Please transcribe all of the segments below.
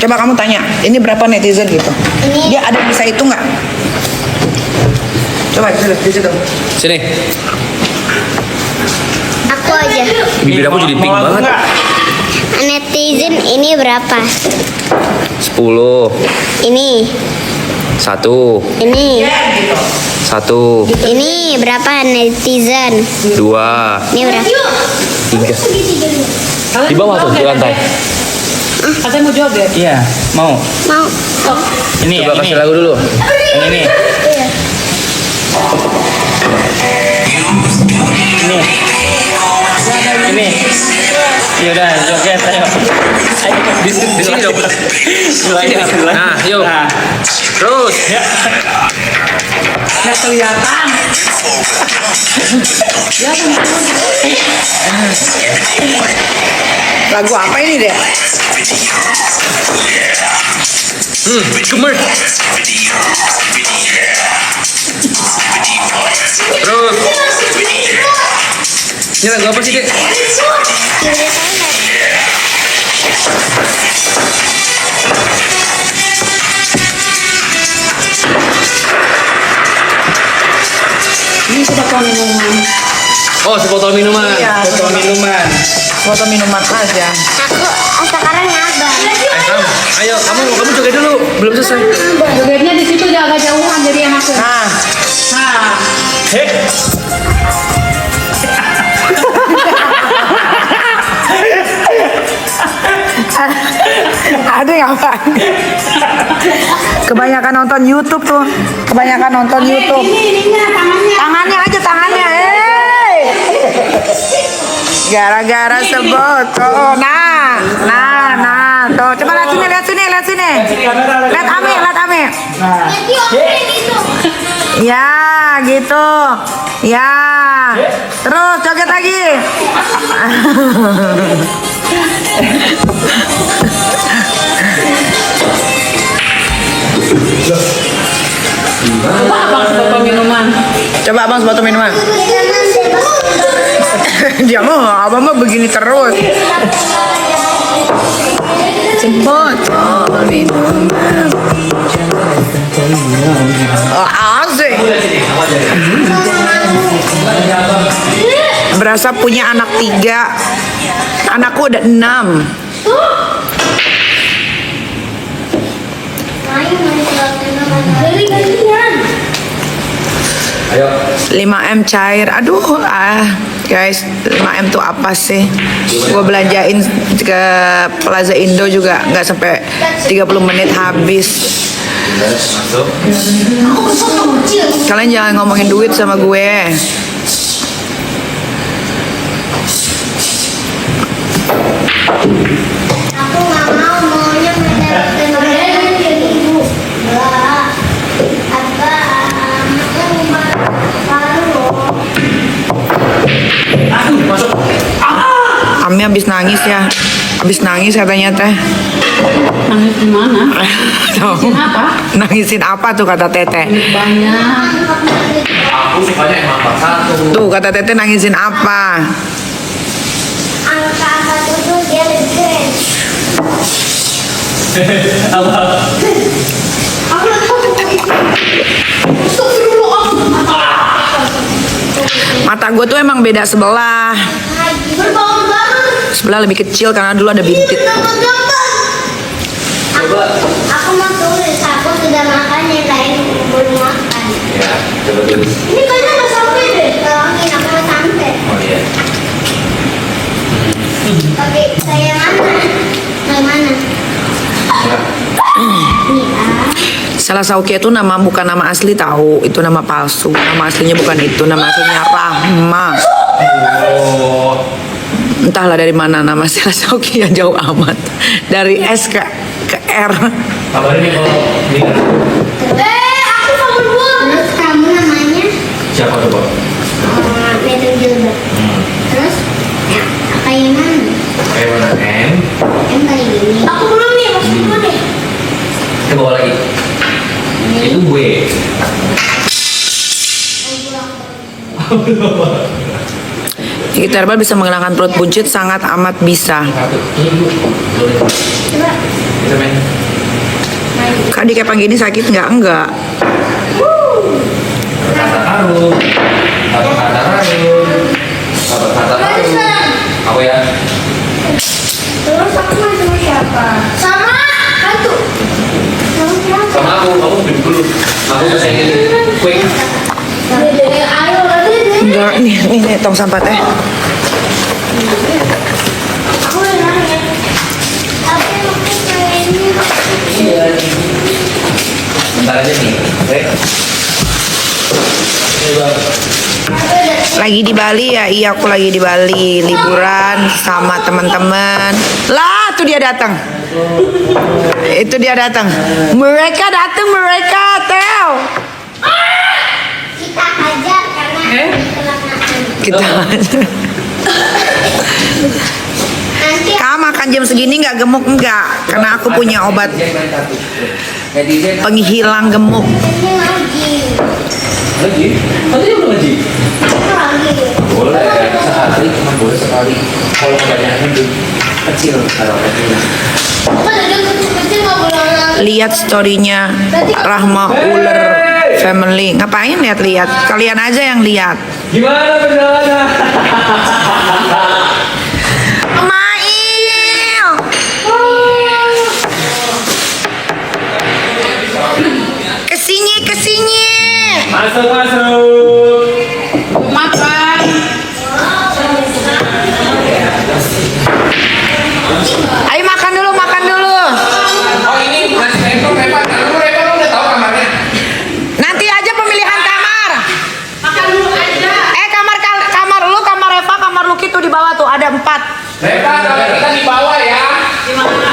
Coba kamu tanya, ini berapa netizen gitu? Dia ada yang bisa hitung nggak? Coba di situ. Sini. Aku aja. Bibir aku jadi pink banget. Netizen ini berapa? 10. Ini. 1. Ini. 1. Ini berapa netizen? 2. Ini berapa? 3. Di bawah tuh di lantai. Katanya mau joget. Iya, mau. Mau. Ini Coba yang kasih ini. lagu dulu. Yang ini. Ini. Ya udah, joget ayo. Ayo. Di sini dong. Sini. Nah, yuk. Nah. Terus. Nggak kelihatan. Lagu apa ini deh? Gemer. Terus. Ini lagu apa sih, Dek? Ini foto minuman. Oh, sebotol minuman. Iya, Botol minuman. foto minuman aja. Aku sekarang ngabang. Ayo, kamu joget dulu. Belum selesai. Jogetnya di situ agak jauhan jadi yang aku. Nah, Nah, Hei. ada yang apa? Kebanyakan nonton YouTube tuh. Kebanyakan nonton YouTube. ininya tangannya. Tangannya aja tangannya. Hey! Gara-gara sebotol. Nah. Tuh, coba lihat sini. Lihat Ame. Ya, gitu. Ya. Terus joget lagi. Coba abang sebotol minuman. Coba abang sebotol minuman. Dia mah abang mah begini terus. Sebotol minuman. Oh, asik. Berasa punya anak 3. Anakku ada 6. Ayo. 5M cair. Aduh, guys, 5M tuh apa sih? Gue belanjain ke Plaza Indo juga nggak sampai 30 menit habis. Masuk. Kalian jangan ngomongin duit sama gue. Aku nggak maunya mendapatkan makanan dari ibu. Aduh, masuk. Ami habis nangis ya. Habis nangis katanya teh. Nangis di mana? Tahu. Apa? Nangisin apa tuh kata Teteh? Banyak. Aku sukanya emang 41. Tuh kata Teteh nangisin apa? Angka satu tuh dia lebih keren. Apa? Aku nggak tahu. Mata gue tuh emang beda sebelah. Berbau banget. Sebelah lebih kecil karena dulu ada bintik. Aku mau tulis. Aku sudah makan yang lain belum makan. Ya, coba tulis. Ini kayaknya nggak sampai deh. Tolongin aku nggak sampai. Oh iya. Oke, saya mana? Yang mana? Ini Salah Saukia itu bukan nama asli tahu, itu nama palsu. Nama aslinya bukan itu, nama aslinya Rahma. Oh. Entahlah dari mana nama Salah Saukia jauh amat. Dari S ke R. Kabarin nih kalau nikah. aku mau dulu. Terus kamu namanya? Siapa coba? Metro Gilbert. Terus? Ya, kayak mana? Kayak mana, Em? Yang kayak gini. Aku belum nih, masuk dulu deh. Kita bawa lagi. Itu gue. Gigi herbal bisa menghilangkan perut buncit, sangat amat bisa. Satu. Ini bu. Coba. Kita main. Tadi kayak pagi ini sakit nggak? Enggak. Kata karun. Kata karun. Kata karun. Apa ya? Terus aku main sama siapa? Sama hantu. Sama siapa? Sama aku, kamu beli dulu. Aku bisa ini. Quick. Dede, ayo Dede. Enggak, nih tong sampah teh. Aku yang nanya. Tapi aku pengen Iya. Bentar aja nih. Oke. Ini bang. Lagi di Bali ya? Iya, aku lagi di Bali liburan sama teman-teman. Lah, tuh dia datang. Itu dia datang. Mereka datang, mereka Teo. kita hajar karena kecelakaan. Kita. Nanti Kamu makan jam segini nggak gemuk enggak? Karena aku punya obat penghilang gemuk. ini lagi. Lagi? Tadi belum lagi? Aku lagi. Boleh, sekali, cuma boleh sekali. Kalau kebanyakan itu kecil harapannya. Aku ada kecil nggak boleh lagi. Lihat storynya Rahma Uler Family. Ngapain lihat-lihat? Kalian aja yang lihat. Gimana perjalanan? Mail. Kesini, kesini. Masuk, masuk. Makan. Ayo makan dulu, makan dulu. Oh ini Mas Repa, Repa udah tahu kamarnya? Nanti aja pemilihan kamar. Makan dulu aja. Kamar lu, kamar Eva, kamar Luki tuh di bawah tuh ada 4. Repa, kamar kita di bawah ya.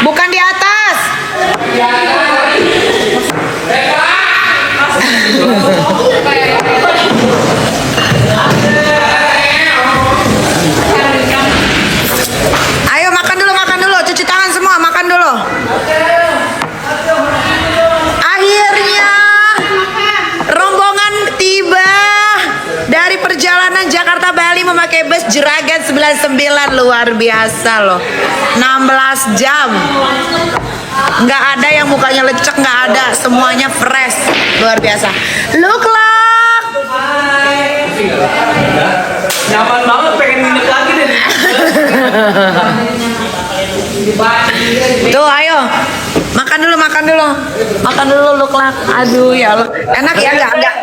Bukan di atas. Repa. Ayo makan dulu, cuci tangan semua, makan dulu. Akhirnya rombongan tiba dari perjalanan Jakarta Bali memakai bus Juragan 99, luar biasa loh. 16 jam. Nggak ada yang mukanya lecek, nggak ada, semuanya fresh, luar biasa. Look lah. Nyaman banget, pengen nginep lagi deh. Tuh ayo makan dulu look lah. Aduh ya Allah, enak ya,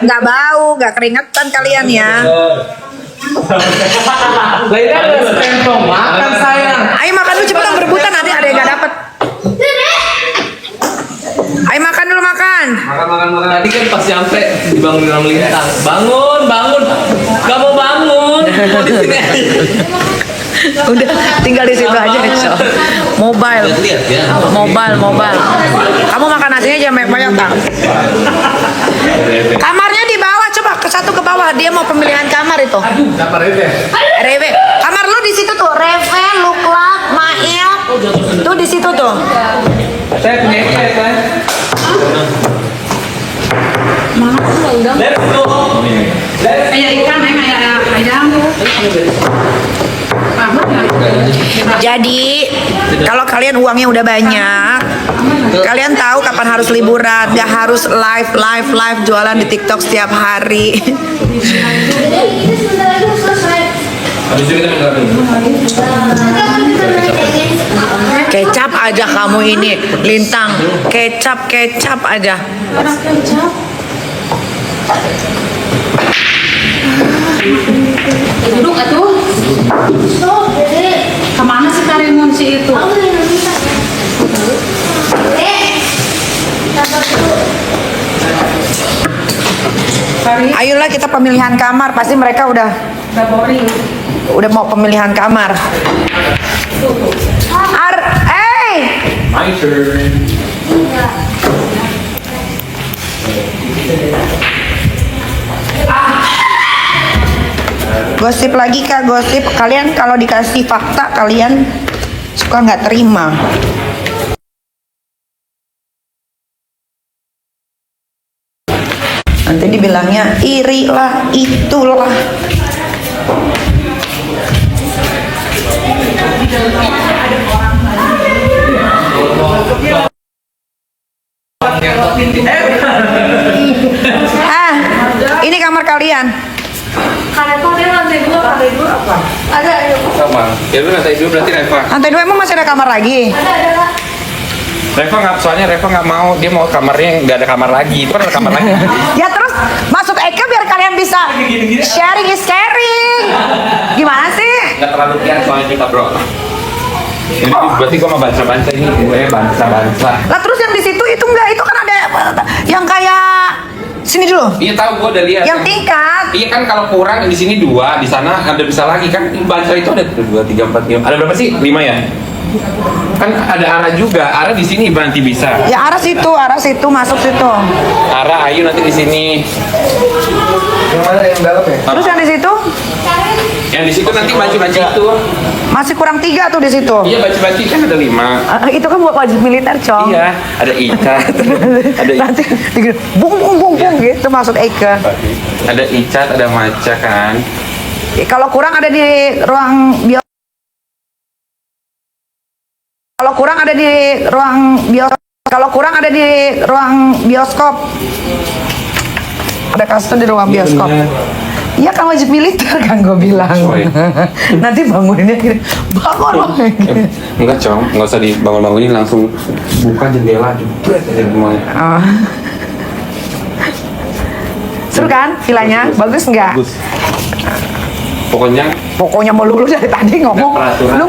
nggak bau, nggak keringetan kalian ya. Lainnya ada stempel makan sayang. Ayo makan dulu cepetan, berebutan nanti ada yang nggak dapet. Ayo makan dulu, makan. Makan. Tadi kan pas nyampe dibangunin sama Lintang. Bangun. Gak mau bangun. Mau di sini aja. Udah tinggal di situ aja, so. Mobile. Kamu makan nasinya jangan banyak-banyak, tak? Kamarnya di bawah, coba ke satu ke bawah. Dia mau pemilihan kamar itu. Dapat Reve. Reve, kamar lu di situ tuh. Reve, Luklak, Mail, tuh di situ tuh. Saya punya ikan kan. Mana tuh udah. Let's go. Kayak ikan, kayak ayam. Jadi kalau kalian uangnya udah banyak, kalian tahu kapan harus liburan. Gak harus live jualan di TikTok setiap hari. Dede, ini sebentar lagi mau selesai. Habis itu kita tinggal dulu. Kecap aja kamu ini, Lintang. Kecap aja. Duduk atuh. Stop, Dede. Kemana sih Karimun si itu? Aku yang bisa. Dede. Sabar dulu. Ayolah kita pemilihan kamar. Pasti mereka udah boring. mau pemilihan kamar. My turn. Gosip lagi Kak, gosip. Kalian kalau dikasih fakta kalian suka nggak terima. Nanti dibilangnya iri lah, itulah. Ah, ini kamar kalian. Sama. Ya lu lantai 2 berarti Reva. Lantai 2 emang masih ada kamar lagi? Reva nggak, soalnya Reva nggak mau, dia mau kamarnya yang nggak ada kamar lagi. Itu kan ada kamar lagi. Ya terus maksud Eka biar kalian bisa sharing is caring. Gimana sih? Nggak terlalu kian soalnya kita bro. Ini berarti gua mau bansa-bansa ini, gue bansa-bansa. Lah terus yang di situ itu enggak, itu kan ada yang kayak sini dulu. Iya tahu, gua udah lihat. Yang tingkat. Iya kan kalau kurang di sini 2, di sana ada bisa lagi kan. Bansa itu ada 2, 3, 4, 5. Ada berapa sih? 5 ya? Kan ada arah juga. Arah di sini nanti bisa. Ya arah situ masuk situ. Arah Ayu nanti di sini. Yang mana yang dalam ya? Terus yang di situ Yang di situ nanti baju-baju itu. masih kurang 3 tuh di situ. Iya baju-baju kan ada 5. Itu kan buat wajib militer, Cong. Iya, ada Icat, ada Nanti bung gitu maksud Eka. ada Icat, ada Maca kan. Kalau kurang ada di ruang bio. Kalau kurang ada di ruang bio. Kalau kurang ada di ruang bioskop. Ada custom di ruang bioskop. Iya kan wajib militer kan gue bilang. Sorry. Nanti banguninnya gini, bangun. Enggak Cong, nggak usah dibangun-bangunin, langsung buka jendela jebret aja semuanya. Oh. Seru kan vilanya? Bagus nggak? Bagus. Pokoknya Pokoknya melulu dari tadi ngomong. Nggak peraturan. Lu